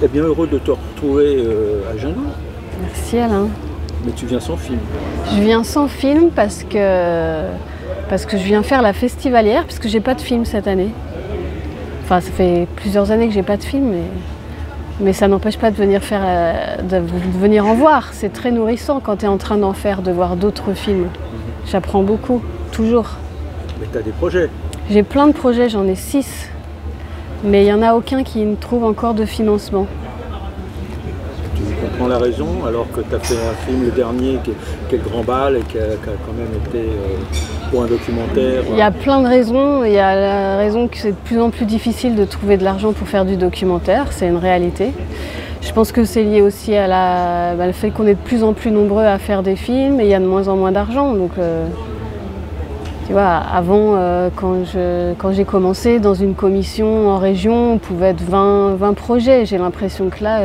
très bien heureux de te retrouver à Jeannot. Merci Alain. Mais tu viens sans film. Je viens sans film parce que je viens faire la festivalière, parce que j'ai pas de film cette année. Enfin, ça fait plusieurs années que j'ai pas de film, mais ça n'empêche pas de venir en voir. C'est très nourrissant quand tu es en train d'en faire, de voir d'autres films. J'apprends beaucoup, toujours. Mais tu as des projets. J'ai plein de projets, j'en ai 6. Mais il n'y en a aucun qui ne trouve encore de financement. Tu comprends la raison, alors que tu as fait un film, le dernier, qui est le Grand Bal, et qui a quand même été pour un documentaire. Il y a plein de raisons. Il y a la raison que c'est de plus en plus difficile de trouver de l'argent pour faire du documentaire, c'est une réalité. Je pense que c'est lié aussi à le fait qu'on est de plus en plus nombreux à faire des films et il y a de moins en moins d'argent. Donc, tu vois, avant, quand j'ai commencé dans une commission en région, on pouvait être 20 projets. J'ai l'impression que là,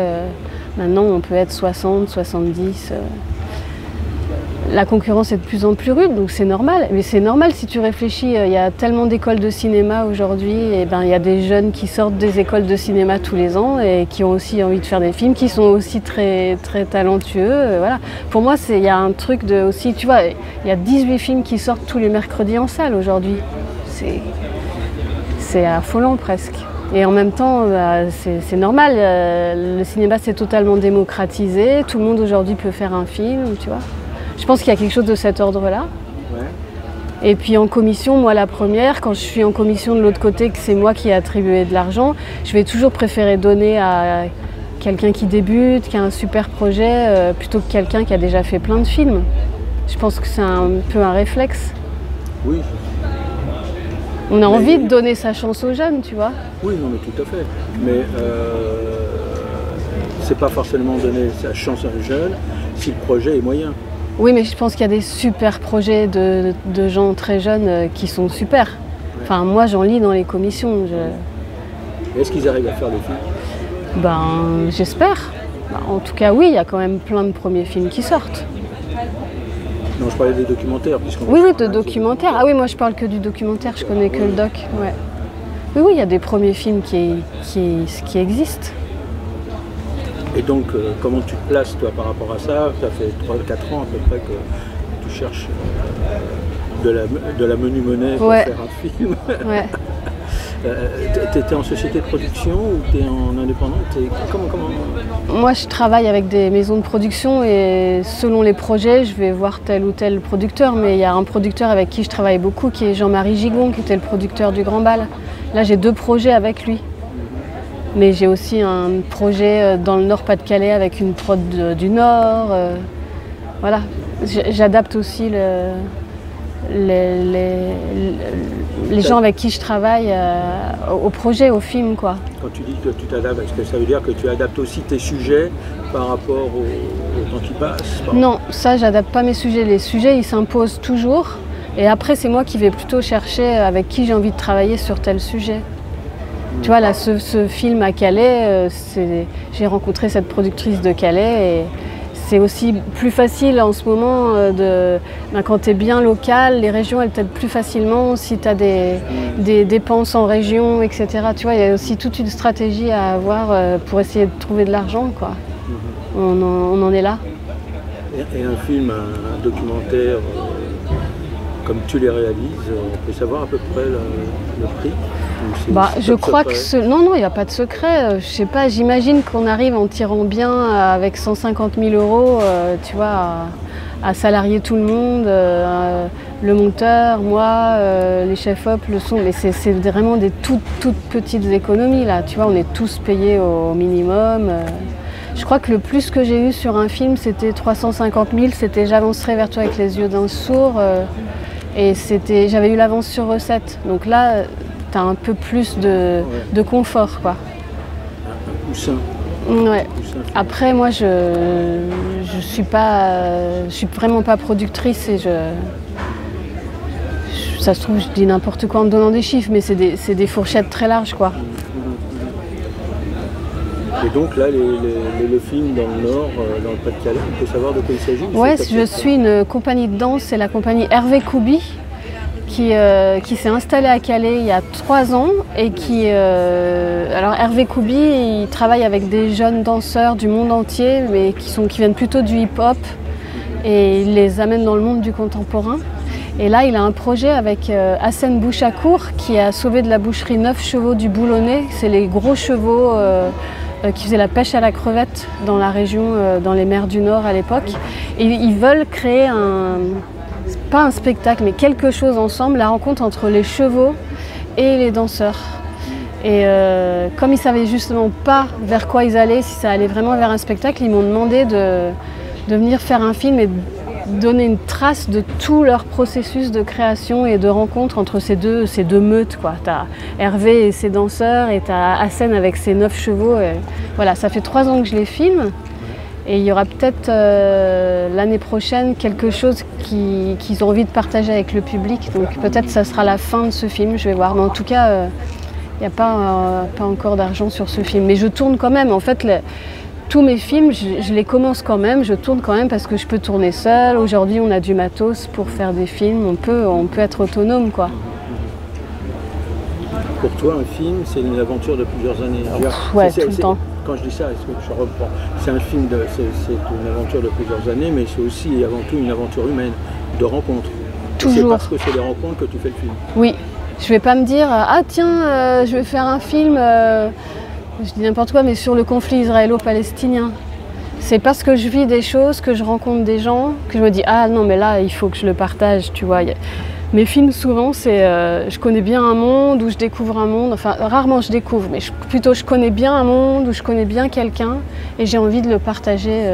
maintenant, on peut être 60, 70. La concurrence est de plus en plus rude, donc c'est normal. Mais c'est normal si tu réfléchis, il y a tellement d'écoles de cinéma aujourd'hui, et ben, il y a des jeunes qui sortent des écoles de cinéma tous les ans et qui ont aussi envie de faire des films, qui sont aussi très, très talentueux. Voilà. Pour moi, il y a un truc de aussi, tu vois, il y a 18 films qui sortent tous les mercredis en salle aujourd'hui. C'est affolant presque. Et en même temps, c'est normal, le cinéma s'est totalement démocratisé, tout le monde aujourd'hui peut faire un film, tu vois. Je pense qu'il y a quelque chose de cet ordre-là. Ouais. Et puis en commission, moi la première, quand je suis en commission de l'autre côté, que c'est moi qui ai attribué de l'argent, je vais toujours préférer donner à quelqu'un qui débute, qui a un super projet, plutôt que quelqu'un qui a déjà fait plein de films. Je pense que c'est un peu un réflexe. Oui. On a envie de donner sa chance aux jeunes, tu vois. Oui, non, mais tout à fait. Mais c'est pas forcément donner sa chance à un jeune si le projet est moyen. Oui, mais je pense qu'il y a des super projets de gens très jeunes qui sont super. Ouais. Enfin, moi, j'en lis dans les commissions. Est-ce qu'ils arrivent à faire des films? Ben, j'espère. Ben, en tout cas, oui, il y a quand même plein de premiers films qui sortent. Non, je parlais des documentaires. Oui, de documentaires. Ah oui, moi, je parle que du documentaire, je connais que le doc. Ouais. Oui, il y a des premiers films qui existent. Et donc, comment tu te places, toi, par rapport à ça? Ça fait 3-4 ans, à peu près, que tu cherches de la menue monnaie pour faire un film. Ouais. T'es en société de production ou t'es en indépendante? Comment... Moi, je travaille avec des maisons de production et selon les projets, je vais voir tel ou tel producteur. Mais il y a un producteur avec qui je travaille beaucoup, qui est Jean-Marie Gigon, qui était le producteur du Grand Bal. Là, j'ai 2 projets avec lui. Mais j'ai aussi un projet dans le Nord-Pas-de-Calais avec une prod du Nord. Voilà, j'adapte aussi les gens avec qui je travaille au projet, au film, quoi. Quand tu dis que tu t'adaptes, est-ce que ça veut dire que tu adaptes aussi tes sujets par rapport au temps qui passe? Non, ça, j'adapte pas mes sujets. Les sujets, ils s'imposent toujours. Et après, c'est moi qui vais plutôt chercher avec qui j'ai envie de travailler sur tel sujet. Tu vois, là, ce film à Calais, j'ai rencontré cette productrice de Calais et c'est aussi plus facile en ce moment quand tu es bien local, les régions elles t'aident plus facilement si tu as des dépenses en région, etc. Tu vois, il y a aussi toute une stratégie à avoir pour essayer de trouver de l'argent, quoi. On en est là. Et un film, un documentaire, comme tu les réalises, on peut savoir à peu près le prix? Bah, je crois que non, il n'y a pas de secret. Je sais pas, j'imagine qu'on arrive en tirant bien avec 150 000 €, tu vois, à salarier tout le monde, le monteur, moi, les chefs-op, le son. Mais c'est vraiment des toutes petites économies là. Tu vois, on est tous payés au minimum. Je crois que le plus que j'ai eu sur un film, c'était 350 000. C'était J'avancerai vers toi avec les yeux d'un sourd. Et j'avais eu l'avance sur recette. Donc là, tu as un peu plus de confort, quoi. Un coussin. Ouais. Après, moi, je suis vraiment pas productrice et ça se trouve, je dis n'importe quoi en me donnant des chiffres, mais c'est des fourchettes très larges, quoi. Et donc là, le film dans le Nord, dans le Pas-de-Calais, on peut savoir de quoi il s'agit? Ouais, je suis une compagnie de danse, c'est la compagnie Hervé Koubi, qui s'est installé à Calais il y a 3 ans et alors Hervé Koubi, il travaille avec des jeunes danseurs du monde entier, mais qui viennent plutôt du hip-hop, et il les amène dans le monde du contemporain. Et là, il a un projet avec Hassen Bouchakour, qui a sauvé de la boucherie 9 chevaux du Boulonnais. C'est les gros chevaux qui faisaient la pêche à la crevette dans la région, dans les mers du Nord à l'époque. Et ils veulent créer pas un spectacle, mais quelque chose ensemble, la rencontre entre les chevaux et les danseurs. Et comme ils ne savaient justement pas vers quoi ils allaient, si ça allait vraiment vers un spectacle, ils m'ont demandé de venir faire un film et donner une trace de tout leur processus de création et de rencontre entre ces deux meutes, quoi. T'as Hervé et ses danseurs et t'as Hassen avec ses 9 chevaux. Et voilà, ça fait 3 ans que je les filme. Et il y aura peut-être l'année prochaine quelque chose qu'ils ont envie de partager avec le public. Donc peut-être ça sera la fin de ce film, je vais voir. Mais en tout cas, il n'y a pas encore d'argent sur ce film. Mais je tourne quand même. En fait, tous mes films, je les commence quand même, je tourne quand même parce que je peux tourner seule. Aujourd'hui, on a du matos pour faire des films, on peut être autonome, quoi. Pour toi, un film, c'est une aventure de plusieurs années. Ouais, tout le temps. Quand je dis ça, je reprends. C'est un film, c'est une aventure de plusieurs années, mais c'est aussi et avant tout une aventure humaine, de rencontres. Toujours. C'est parce que c'est des rencontres que tu fais le film. Oui, je vais pas me dire ah tiens, je vais faire un film. Je dis n'importe quoi, mais sur le conflit israélo-palestinien. C'est parce que je vis des choses, que je rencontre des gens, que je me dis ah non mais là il faut que je le partage, tu vois. Mes films souvent c'est je connais bien un monde ou je découvre un monde, enfin rarement je découvre, mais plutôt je connais bien un monde ou je connais bien quelqu'un et j'ai envie de le partager.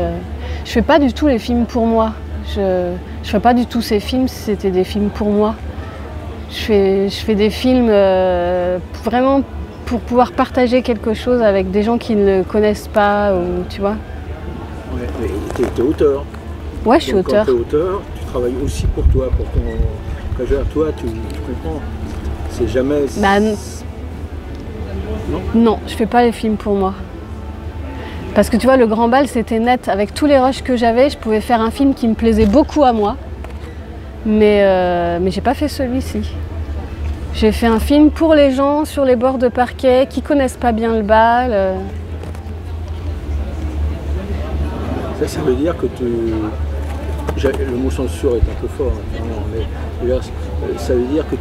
Je fais pas du tout les films pour moi. Je ferais pas du tout ces films si c'était des films pour moi. Je fais des films vraiment pour pouvoir partager quelque chose avec des gens qui ne le connaissent pas, ou, tu vois. Ouais, mais tu es auteur. Ouais, je suis auteur. Quand tu es auteur, tu travailles aussi pour toi, pour ton... Toi, tu comprends. C'est jamais... Bah, non, je fais pas les films pour moi. Parce que tu vois, le Grand Bal, c'était net. Avec tous les rushs que j'avais, je pouvais faire un film qui me plaisait beaucoup à moi. Mais j'ai pas fait celui-ci. J'ai fait un film pour les gens sur les bords de parquet qui connaissent pas bien le bal. Ça veut dire que le mot censure est un peu fort, mais ça veut dire que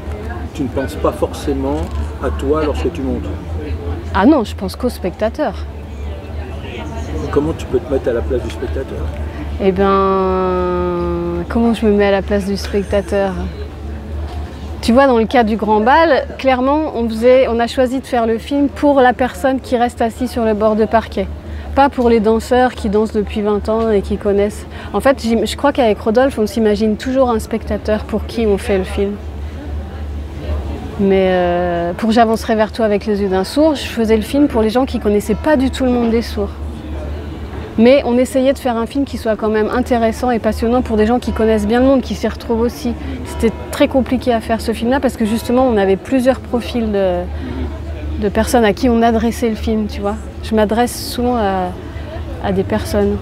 tu ne penses pas forcément à toi lorsque tu montes. Ah non, je pense qu'au spectateur. Comment tu peux te mettre à la place du spectateur? Eh bien, comment je me mets à la place du spectateur? Tu vois, dans le cas du Grand Bal, clairement, on a choisi de faire le film pour la personne qui reste assise sur le bord de parquet. Pas pour les danseurs qui dansent depuis 20 ans et qui connaissent. En fait, je crois qu'avec Rodolphe, on s'imagine toujours un spectateur pour qui on fait le film. Mais pour J'avancerai vers toi avec les yeux d'un sourd, je faisais le film pour les gens qui ne connaissaient pas du tout le monde des sourds. Mais on essayait de faire un film qui soit quand même intéressant et passionnant pour des gens qui connaissent bien le monde, qui s'y retrouvent aussi. C'était très compliqué à faire ce film-là parce que justement on avait plusieurs profils de personnes à qui on adressait le film, tu vois. Je m'adresse souvent à des personnes.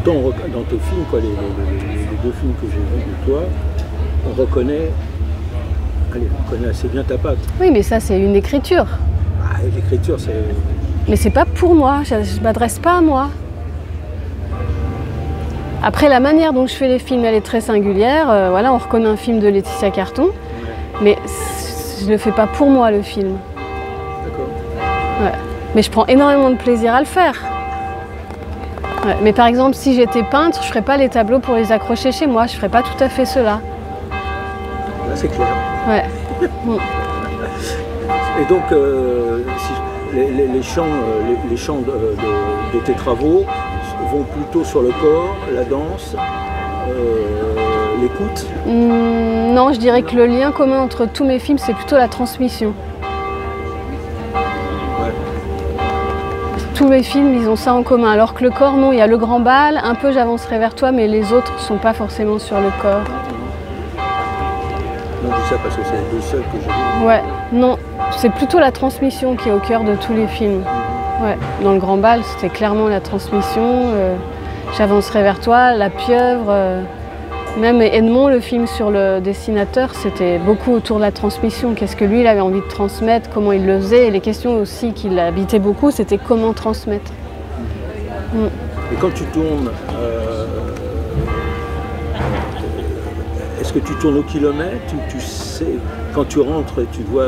Pourtant, dans tes films, quoi, les 2 films que j'ai vus de toi, on reconnaît assez bien ta patte. Oui, mais ça c'est une écriture. Ah, l'écriture, c'est... Mais c'est pas pour moi, je m'adresse pas à moi. Après, la manière dont je fais les films, elle est très singulière. Voilà, on reconnaît un film de Laetitia Carton, mais je le fais pas pour moi, le film. D'accord. Ouais. Mais je prends énormément de plaisir à le faire. Ouais. Mais par exemple, si j'étais peintre, je ferais pas les tableaux pour les accrocher chez moi. Je ferais pas tout à fait cela. Là, c'est clair. Ouais. Et donc, les chants de tes travaux vont plutôt sur le corps, la danse, l'écoute? Non, je dirais que le lien commun entre tous mes films, c'est plutôt la transmission. Ouais. Tous mes films, ils ont ça en commun. Alors que le corps, non, il y a le Grand Bal, un peu J'avancerai vers toi, mais les autres ne sont pas forcément sur le corps. Non, je dis ça parce que c'est les 2 seuls que j'ai vus. Ouais, non, c'est plutôt la transmission qui est au cœur de tous les films. Ouais. Dans le Grand Bal, c'était clairement la transmission. J'avancerai vers toi, La Pieuvre. Même Edmond, le film sur le dessinateur, c'était beaucoup autour de la transmission. Qu'est-ce que lui, il avait envie de transmettre, comment il le faisait. Et les questions aussi qui l'habitaient beaucoup, c'était comment transmettre. Et quand tu tournes, est-ce que tu tournes au kilomètre ou tu sais, quand tu rentres et tu vois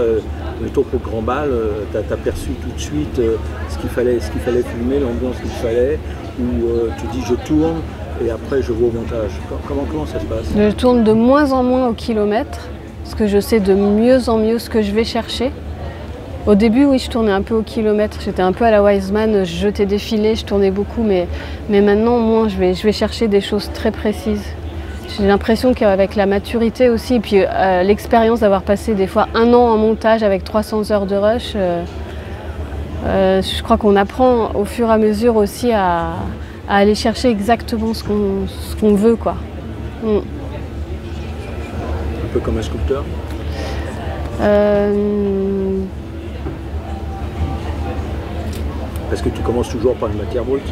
le topo grand bal, tu as perçu tout de suite ce qu'il fallait filmer, l'ambiance qu'il fallait, ou tu dis je tourne et après je vais au montage. Comment ça se passe? Je tourne de moins en moins au kilomètre, parce que je sais de mieux en mieux ce que je vais chercher. Au début, oui, je tournais un peu au kilomètre, j'étais un peu à la Wiseman, je jetais des filets, je tournais beaucoup, mais maintenant, moins, je vais chercher des choses très précises. J'ai l'impression qu'avec la maturité aussi, et puis l'expérience d'avoir passé des fois 1 an en montage avec 300 heures de rush, je crois qu'on apprend au fur et à mesure aussi à aller chercher exactement ce qu'on veut, quoi. Un peu comme un sculpteur. Parce que tu commences toujours par une matière brute.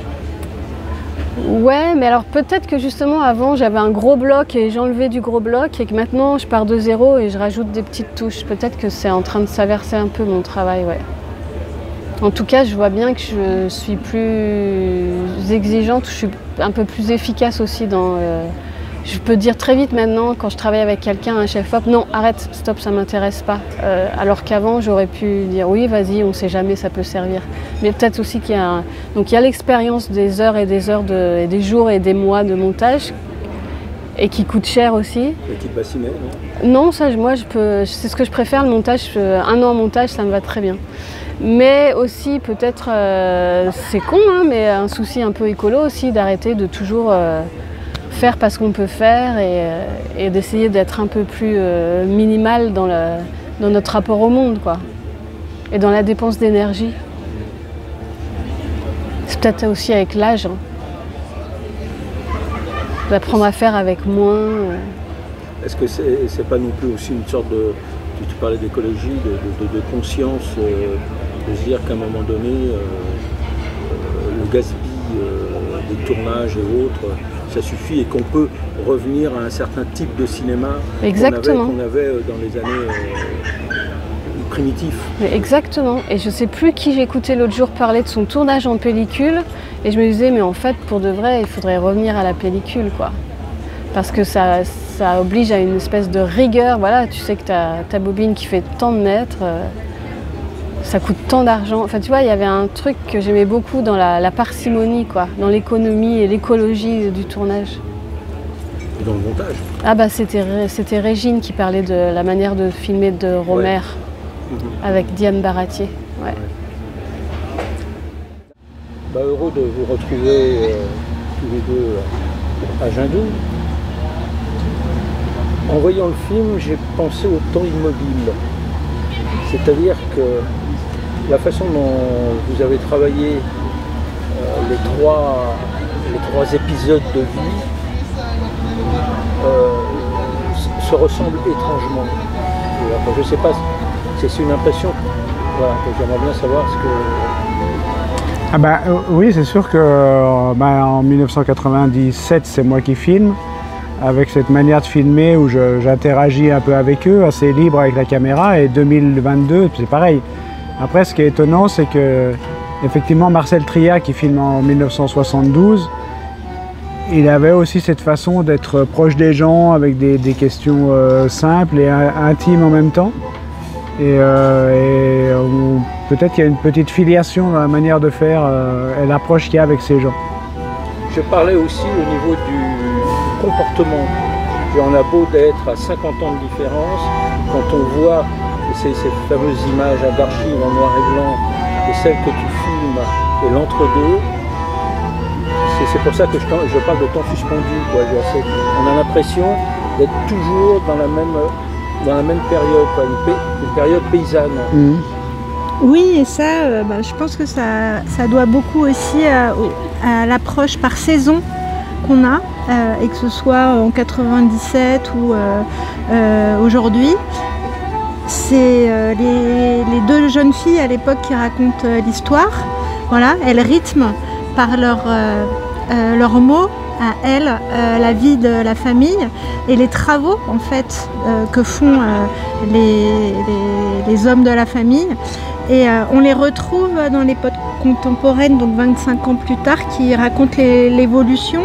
Ouais, mais alors peut-être que justement avant j'avais un gros bloc et j'enlevais du gros bloc et que maintenant je pars de zéro et je rajoute des petites touches. Peut-être que c'est en train de s'inverser un peu mon travail, ouais. En tout cas, je vois bien que je suis plus exigeante, je suis un peu plus efficace aussi dans... Je peux dire très vite maintenant, quand je travaille avec quelqu'un, un chef-op, non, arrête, stop, ça ne m'intéresse pas. Alors qu'avant, j'aurais pu dire oui, vas-y, on ne sait jamais, ça peut servir. Mais peut-être aussi qu'il y a Donc il y a l'expérience des heures et des heures, et des jours et des mois de montage, et qui coûte cher aussi. Et qui te bassinait, non? Non, ça, moi, c'est ce que je préfère, le montage. 1 an en montage, ça me va très bien. Mais aussi, peut-être, c'est con, hein, mais un souci un peu écolo aussi, d'arrêter de toujours... faire parce qu'on peut faire et d'essayer d'être un peu plus minimal dans notre rapport au monde, quoi. Et dans la dépense d'énergie. C'est peut-être aussi avec l'âge, hein. D'apprendre à faire avec moins. Est-ce que c'est pas non plus aussi une sorte de... Tu parlais d'écologie, de conscience, de se dire qu'à un moment donné, le gaspille des tournages et autres, ça suffit et qu'on peut revenir à un certain type de cinéma qu'on avait dans les années primitifs. Mais exactement. Et je ne sais plus qui j'écoutais l'autre jour parler de son tournage en pellicule et je me disais, mais en fait, pour de vrai, il faudrait revenir à la pellicule, quoi. Parce que ça oblige à une espèce de rigueur. Voilà, tu sais que ta bobine qui fait tant de mètres, ça coûte tant d'argent. Enfin, tu vois, il y avait un truc que j'aimais beaucoup dans la parcimonie, quoi, dans l'économie et l'écologie du tournage. Et dans le montage? Ah bah c'était Régine qui parlait de la manière de filmer de Romer, avec Diane Baratier. Ouais. Bah, heureux de vous retrouver tous les deux à Jindou. En voyant le film, j'ai pensé au temps immobile. C'est-à-dire que la façon dont vous avez travaillé les trois épisodes de vie se ressemblent étrangement. Enfin, je ne sais pas, c'est une impression. Voilà, j'aimerais bien savoir ce que... Ah bah, oui, c'est sûr que en 1997, c'est moi qui filme, avec cette manière de filmer où j'interagis un peu avec eux, assez libre avec la caméra, et 2022, c'est pareil. Après, ce qui est étonnant, c'est que effectivement Marcel Triat, qui filme en 1972, il avait aussi cette façon d'être proche des gens, avec des questions simples et intimes en même temps. Et peut-être qu'il y a une petite filiation dans la manière de faire et l'approche qu'il y a avec ces gens. Je parlais aussi au niveau du comportement. Et on a beau d'être à 50 ans de différence, quand on voit ces fameuses images d'archives en noir et blanc et celles que tu filmes et l'entre-deux, c'est pour ça que je parle de temps suspendu, quoi. On a l'impression d'être toujours dans la même période, quoi, une période paysanne. Mmh. Oui, et ça, je pense que ça doit beaucoup aussi à l'approche par saison qu'on a, et que ce soit en 97 ou aujourd'hui. C'est les deux jeunes filles à l'époque qui racontent l'histoire. Voilà, elles rythment par leurs mots à elle la vie de la famille et les travaux en fait que font les hommes de la famille. Et on les retrouve dans l'époque contemporaine, donc 25 ans plus tard, qui racontent l'évolution.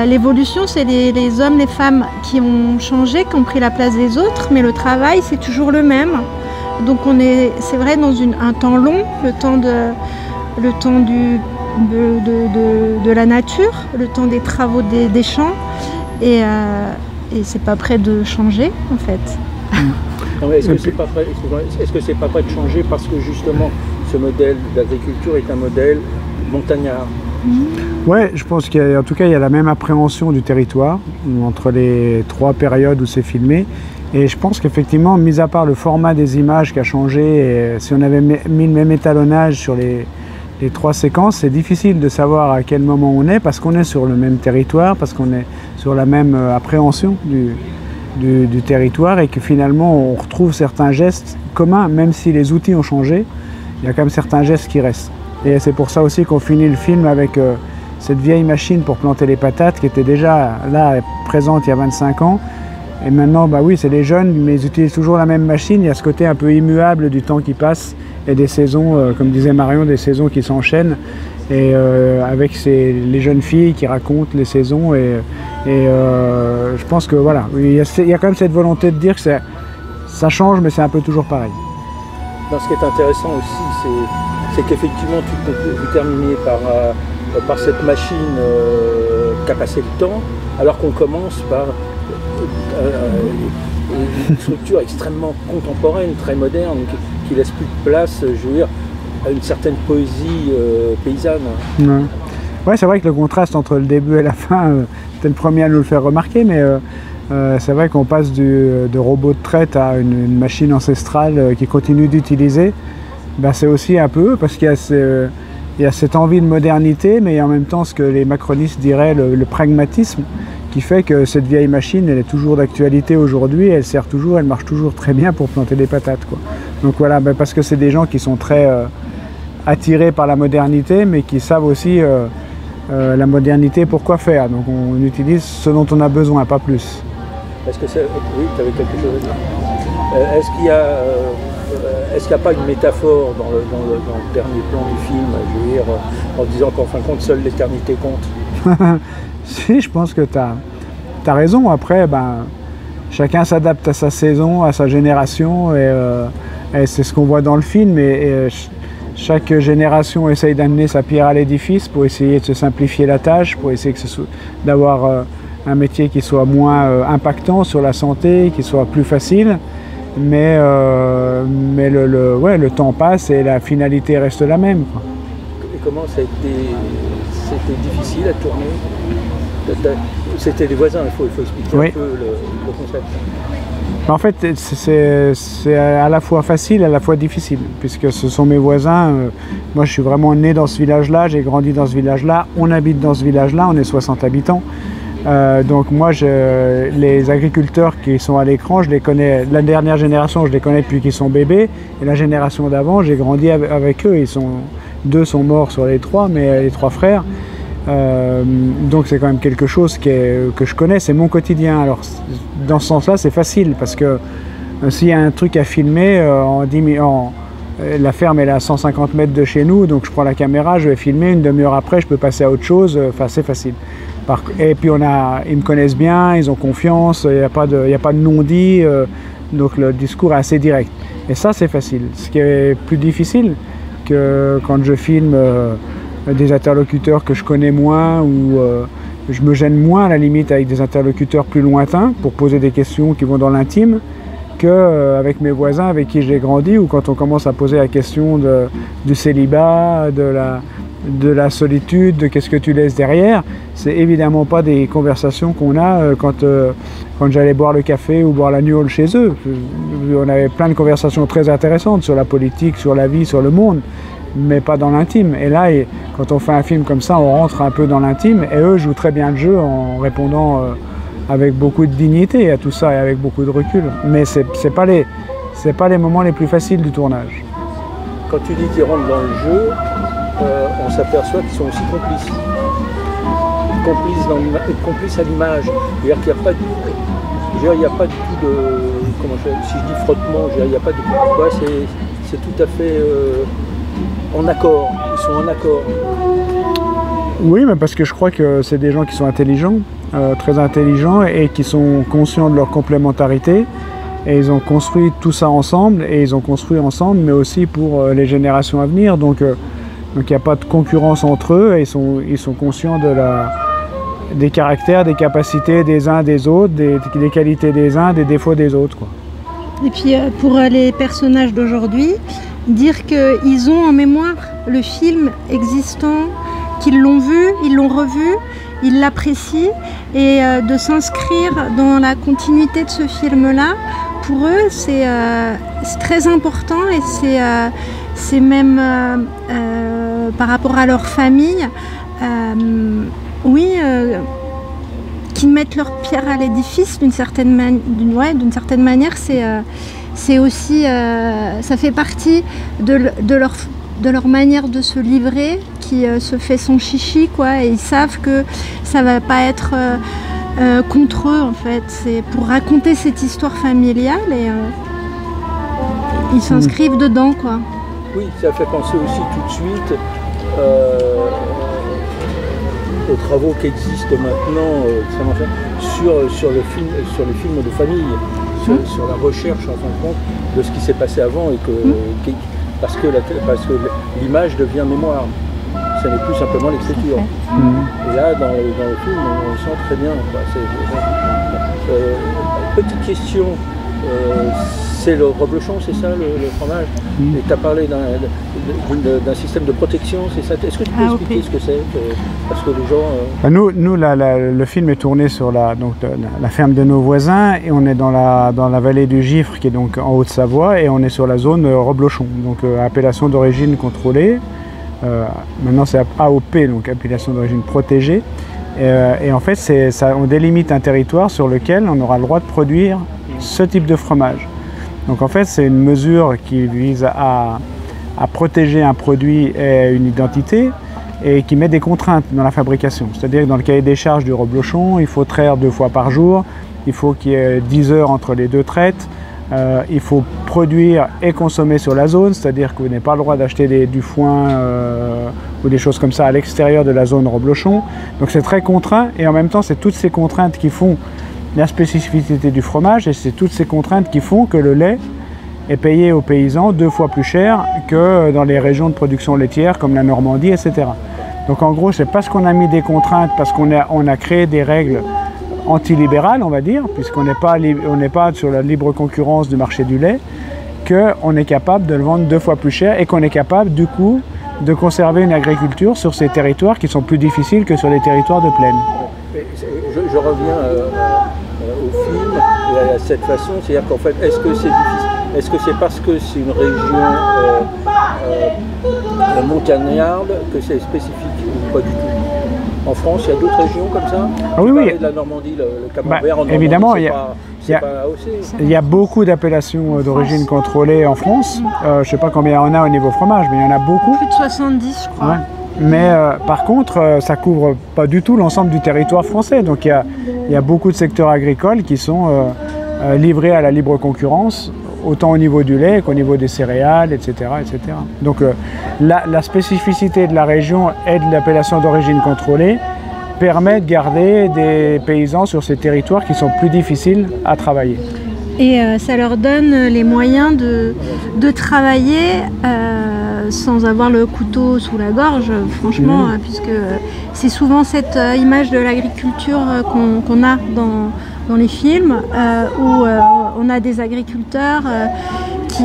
L'évolution, c'est les hommes, les femmes qui ont changé, qui ont pris la place des autres, mais le travail, c'est toujours le même. Donc c'est vrai, dans un temps long, le temps de la nature, le temps des travaux des champs, et c'est pas prêt de changer, en fait. Est-ce que c'est pas prêt de changer parce que justement ce modèle d'agriculture est un modèle montagnard? Ouais, je pense qu'en tout cas il y a la même appréhension du territoire entre les 3 périodes où c'est filmé. Et je pense qu'effectivement, mis à part le format des images qui a changé, et si on avait mis le même étalonnage sur les 3 séquences, c'est difficile de savoir à quel moment on est parce qu'on est sur le même territoire, parce qu'on est sur la même appréhension du territoire et que finalement on retrouve certains gestes communs, même si les outils ont changé, il y a quand même certains gestes qui restent. Et c'est pour ça aussi qu'on finit le film avec cette vieille machine pour planter les patates qui était déjà là, présente il y a 25 ans. Et maintenant, bah oui, c'est les jeunes, mais ils utilisent toujours la même machine. Il y a ce côté un peu immuable du temps qui passe et des saisons, comme disait Marion, des saisons qui s'enchaînent. Et avec les jeunes filles qui racontent les saisons. Et je pense que voilà, il y a quand même cette volonté de dire que ça change, mais c'est un peu toujours pareil. Dans ce qui est intéressant aussi, c'est qu'effectivement, tu termines par cette machine qui a passé le temps, alors qu'on commence par une structure extrêmement contemporaine, très moderne, qui laisse plus de place, je veux dire, à une certaine poésie paysanne. Ouais, c'est vrai que le contraste entre le début et la fin, c'était le premier à nous le faire remarquer, mais c'est vrai qu'on passe de robot de traite à une machine ancestrale qui continue d'utiliser. Ben, c'est aussi un peu parce qu'il y a cette envie de modernité, mais en même temps ce que les macronistes diraient le pragmatisme, qui fait que cette vieille machine, elle est toujours d'actualité aujourd'hui, elle sert toujours, elle marche toujours très bien pour planter des patates, quoi. Donc voilà, ben parce que c'est des gens qui sont très attirés par la modernité, mais qui savent aussi la modernité pourquoi faire. Donc on utilise ce dont on a besoin, pas plus. Est-ce que c'est... Oui, tu avais quelque chose à dire. Est-ce qu'il n'y a pas une métaphore dans le dernier plan du film, je veux dire, en disant qu'en fin de compte, seule l'éternité compte? Si, je pense que tu as raison. Après, ben, chacun s'adapte à sa saison, à sa génération, et c'est ce qu'on voit dans le film. Et chaque génération essaye d'amener sa pierre à l'édifice pour essayer de se simplifier la tâche, pour essayer d'avoir un métier qui soit moins impactant sur la santé, qui soit plus facile. Mais le temps passe et la finalité reste la même, quoi. Et comment ça a c'était difficile à tourner? C'était les voisins, il faut expliquer un peu le concept. En fait, c'est à la fois facile et à la fois difficile, puisque ce sont mes voisins. Moi, je suis vraiment né dans ce village-là, j'ai grandi dans ce village-là, on habite dans ce village-là, on est 60 habitants. Donc moi, les agriculteurs qui sont à l'écran, je les connais, la dernière génération, je les connais depuis qu'ils sont bébés, et la génération d'avant, j'ai grandi avec eux. Deux sont morts sur les 3, mais les 3 frères. Donc c'est quand même quelque chose que je connais, c'est mon quotidien. Alors dans ce sens-là, c'est facile, parce que s'il y a un truc à filmer, la ferme elle est à 150 mètres de chez nous, donc je prends la caméra, je vais filmer, une demi-heure après, je peux passer à autre chose, enfin c'est facile. Et puis ils me connaissent bien, ils ont confiance, il n'y a pas de non-dit, donc le discours est assez direct. Et ça c'est facile. Ce qui est plus difficile que quand je filme des interlocuteurs que je connais moins, ou je me gêne moins à la limite avec des interlocuteurs plus lointains pour poser des questions qui vont dans l'intime, qu'avec mes voisins avec qui j'ai grandi, ou quand on commence à poser la question du célibat, de la solitude, de qu'est-ce que tu laisses derrière. C'est évidemment pas des conversations qu'on a quand j'allais boire le café ou boire la gnôle chez eux. On avait plein de conversations très intéressantes sur la politique, sur la vie, sur le monde, mais pas dans l'intime. Et là, quand on fait un film comme ça, on rentre un peu dans l'intime, et eux jouent très bien le jeu en répondant avec beaucoup de dignité à tout ça et avec beaucoup de recul. Mais c'est pas les moments les plus faciles du tournage. Quand tu dis qu'ils rentrent dans le jeu, on s'aperçoit qu'ils sont aussi complices. complice à l'image. C'est-à-dire qu'il n'y a pas du tout de, si je dis frottement, il n'y a pas de, ouais, c'est tout à fait en accord. Ils sont en accord. Oui, mais parce que je crois que c'est des gens qui sont intelligents, très intelligents, et qui sont conscients de leur complémentarité. Et ils ont construit tout ça ensemble, et ils ont construit ensemble, mais aussi pour les générations à venir. Donc il n'y a pas de concurrence entre eux, et ils sont conscients des caractères, des capacités des uns des autres, des qualités des uns, des défauts des autres, quoi. Et puis pour les personnages d'aujourd'hui, dire qu'ils ont en mémoire le film existant, qu'ils l'ont vu, ils l'ont revu, ils l'apprécient, et de s'inscrire dans la continuité de ce film-là, pour eux c'est très important, et c'est même par rapport à leur famille, qui mettent leur pierre à l'édifice d'une certaine manière, c'est aussi, ça fait partie de leur manière de se livrer, qui se fait sans chichi, quoi, et ils savent que ça va pas être contre eux, en fait, c'est pour raconter cette histoire familiale, et ils s'inscrivent dedans, quoi. Oui, ça fait penser aussi tout de suite aux travaux qui existent maintenant sur les films de famille, sur la recherche en fin de compte de ce qui s'est passé avant, et parce que l'image devient mémoire. Ça n'est plus simplement l'écriture. Et là, dans le film, on le sent très bien, quoi. Petite question, c'est le reblochon, c'est ça, le fromage? Et tu as parlé d'un système de protection, c'est ça? Est-ce que tu peux expliquer ce que c'est? Parce que les gens... Nous le film est tourné sur la ferme de nos voisins, et on est dans la vallée du Gifre, qui est donc en Haute-Savoie, et on est sur la zone reblochon, donc appellation d'origine contrôlée. Maintenant c'est AOP, donc appellation d'origine protégée. Et en fait, on délimite un territoire sur lequel on aura le droit de produire ce type de fromage. Donc en fait, c'est une mesure qui vise à protéger un produit et une identité, et qui met des contraintes dans la fabrication. C'est-à-dire que dans le cahier des charges du reblochon, il faut traire 2 fois par jour, il faut qu'il y ait 10 heures entre les 2 traites, il faut produire et consommer sur la zone, c'est-à-dire que vous n'avez pas le droit d'acheter du foin ou des choses comme ça à l'extérieur de la zone reblochon. Donc c'est très contraint, et en même temps c'est toutes ces contraintes qui font la spécificité du fromage, et c'est toutes ces contraintes qui font que le lait est payé aux paysans 2 fois plus cher que dans les régions de production laitière comme la Normandie, etc. Donc en gros, c'est parce qu'on a mis des contraintes, parce qu'on a créé des règles antilibérales, on va dire, puisqu'on n'est pas sur la libre concurrence du marché du lait, qu'on est capable de le vendre 2 fois plus cher, et qu'on est capable du coup de conserver une agriculture sur ces territoires qui sont plus difficiles que sur les territoires de plaine. Je reviens au film et à cette façon, c'est-à-dire qu'en fait, est-ce que c'est difficile? Est-ce que c'est parce que c'est une région montagnarde que c'est spécifique, ou pas du tout? En France, il y a d'autres régions comme ça? Oui. De la Normandie, le Camembert en Normandie, évidemment, il y a beaucoup d'appellations d'origine contrôlée en France. Je ne sais pas combien on a au niveau fromage, mais il y en a beaucoup. Plus de 70, je crois. Ouais. Mais par contre, ça couvre pas du tout l'ensemble du territoire français. Donc il y a beaucoup de secteurs agricoles qui sont livrés à la libre concurrence, autant au niveau du lait qu'au niveau des céréales, etc. etc. Donc la spécificité de la région et de l'appellation d'origine contrôlée permet de garder des paysans sur ces territoires qui sont plus difficiles à travailler. Et ça leur donne les moyens de travailler sans avoir le couteau sous la gorge, franchement, puisque c'est souvent cette image de l'agriculture qu'on a dans les films, où on a des agriculteurs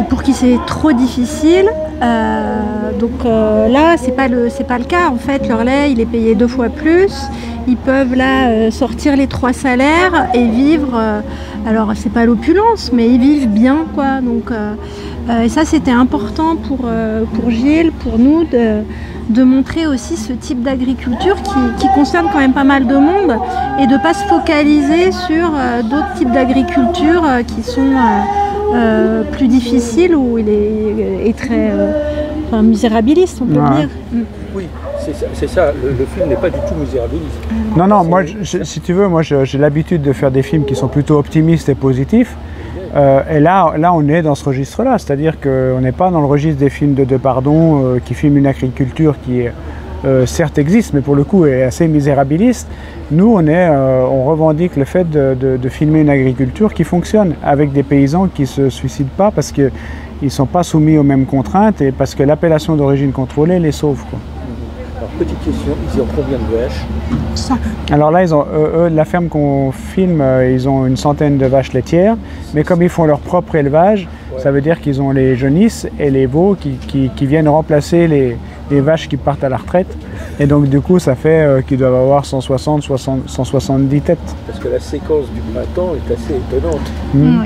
pour qui c'est trop difficile. Donc là, c'est pas le cas. En fait, leur lait, il est payé 2 fois plus. Ils peuvent là sortir les 3 salaires et vivre. Alors, c'est pas l'opulence, mais ils vivent bien, quoi. Donc, et ça, c'était important pour Gilles, pour nous, de montrer aussi ce type d'agriculture qui concerne quand même pas mal de monde, et de ne pas se focaliser sur d'autres types d'agriculture qui sont plus difficiles, où il est très misérabiliste, on peut le dire. Oui, c'est ça, le film n'est pas du tout misérabiliste. Non, non, moi, si tu veux, moi j'ai l'habitude de faire des films qui sont plutôt optimistes et positifs. Et là, on est dans ce registre-là, c'est-à-dire qu'on n'est pas dans le registre des films de Depardon qui filment une agriculture qui certes existe, mais pour le coup est assez misérabiliste. Nous, on revendique le fait de filmer une agriculture qui fonctionne, avec des paysans qui ne se suicident pas parce qu'ils ne sont pas soumis aux mêmes contraintes et parce que l'appellation d'origine contrôlée les sauve, quoi. Alors, petite question, ils ont combien de vaches? Alors là, la ferme qu'on filme, ils ont une centaine de vaches laitières, mais comme ils font leur propre élevage, ça veut dire qu'ils ont les jeunisses et les veaux qui viennent remplacer les vaches qui partent à la retraite. Et donc du coup, ça fait qu'ils doivent avoir 170 têtes. Parce que la séquence du printemps est assez étonnante,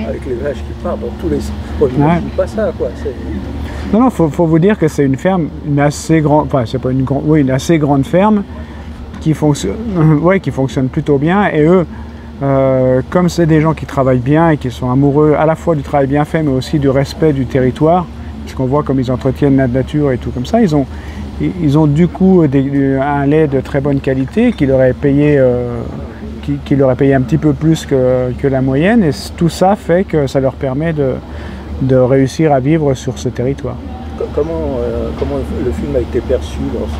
avec les vaches qui partent dans tous les sens. On n'imagine pas ça, quoi. Non, faut vous dire que c'est une ferme, une assez grande, enfin c'est pas une grande, oui, une assez grande ferme qui fonctionne plutôt bien. Et eux, comme c'est des gens qui travaillent bien et qui sont amoureux à la fois du travail bien fait, mais aussi du respect du territoire, parce qu'on voit comme ils entretiennent la nature et tout comme ça, ils ont du coup un lait de très bonne qualité qui leur est payé, qui leur est payé un petit peu plus que la moyenne, et tout ça fait que ça leur permet de réussir à vivre sur ce territoire. Comment le film a été perçu lorsque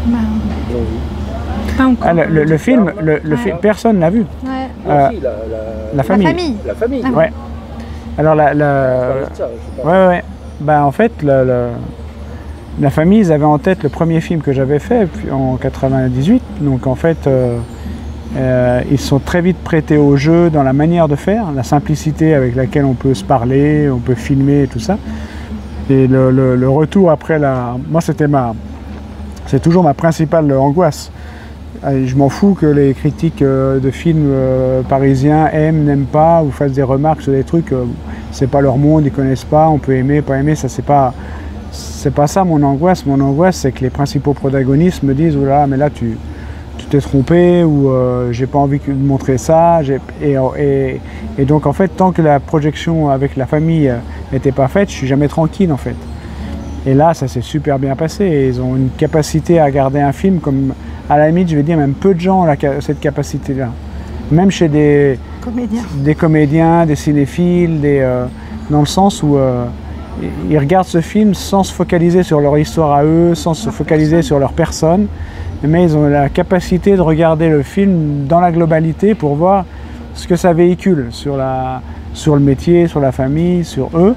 ils l'ont vu? Pas encore. Le film, personne l'a vu. Ouais. La famille. La famille. Ah, ouais. Alors en fait, la famille, ils avaient en tête le premier film que j'avais fait en 98. Donc en fait, ils sont très vite prêtés au jeu dans la manière de faire, la simplicité avec laquelle on peut se parler, on peut filmer et tout ça. Et le retour après moi c'est toujours ma principale angoisse. Je m'en fous que les critiques de films parisiens aiment, n'aiment pas, ou fassent des remarques sur des trucs, c'est pas leur monde, ils connaissent pas, on peut aimer, pas aimer, ça c'est pas ça mon angoisse. Mon angoisse, c'est que les principaux protagonistes me disent, oh là, mais là tu t'es trompé, ou j'ai pas envie de montrer ça, et donc en fait, tant que la projection avec la famille n'était pas faite, je suis jamais tranquille en fait. Et là, ça s'est super bien passé, et ils ont une capacité à garder un film comme, à la limite, je vais dire, même peu de gens ont cette capacité-là. Même chez des comédiens, des cinéphiles, dans le sens où ils regardent ce film sans se focaliser sur leur histoire à eux, sans se focaliser sur leur personne, mais ils ont la capacité de regarder le film dans la globalité pour voir ce que ça véhicule sur le métier, sur la famille, sur eux,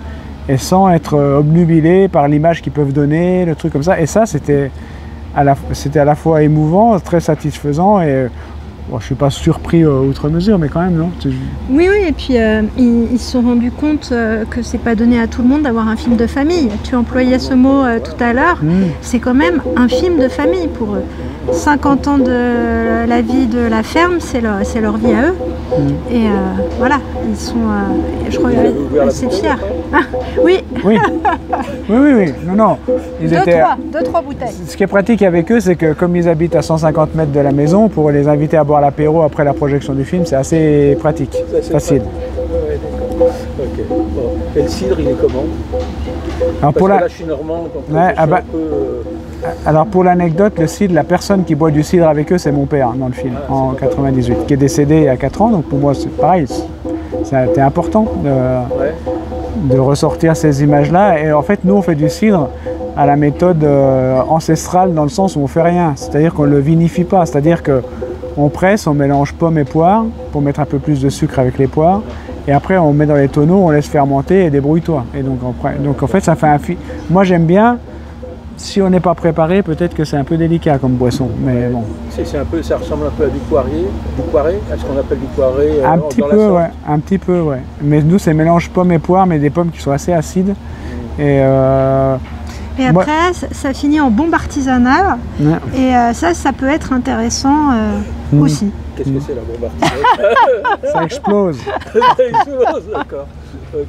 et sans être obnubilés par l'image qu'ils peuvent donner, le truc comme ça. Et ça, c'était à la fois émouvant, très satisfaisant, et bon, je ne suis pas surpris outre mesure, mais quand même, non? Oui, et puis ils se sont rendus compte que c'est pas donné à tout le monde d'avoir un film de famille. Tu employais ce mot tout à l'heure, c'est quand même un film de famille pour eux. 50 ans de la vie de la ferme, c'est leur vie à eux. Et voilà, ils sont, je crois, assez fiers. Oui. Oui, non. Deux, trois bouteilles. Ce qui est pratique avec eux, c'est que comme ils habitent à 150 mètres de la maison, pour les inviter à boire l'apéro après la projection du film, c'est assez pratique, facile. Ouais, d'accord. Ok. Bon. Et le cidre, il est comment? Alors, parce que là, je suis normand, donc je suis un peu... Alors pour l'anecdote, le cidre, la personne qui boit du cidre avec eux, c'est mon père dans le film, en 98, qui est décédé il y a 4 ans, donc pour moi c'est pareil, c'était important de ressortir ces images-là. Et en fait, nous on fait du cidre à la méthode ancestrale, dans le sens où on fait rien, c'est-à-dire qu'on ne le vinifie pas, c'est-à-dire qu'on presse, on mélange pommes et poires pour mettre un peu plus de sucre avec les poires, et après on met dans les tonneaux, on laisse fermenter et débrouille-toi. Et donc en fait ça fait un film. Moi j'aime bien. Si on n'est pas préparé, peut-être que c'est un peu délicat comme boisson, mais bon. Ça ressemble un peu à du poiré, à ce qu'on appelle du poiré un petit peu, ouais. Mais nous, c'est mélange pommes et poires, mais des pommes qui sont assez acides. Et après, ça finit en bombe artisanale, et ça peut être intéressant aussi. Qu'est-ce que c'est la bombe artisanale? Ça explose. Ça explose, d'accord. Okay.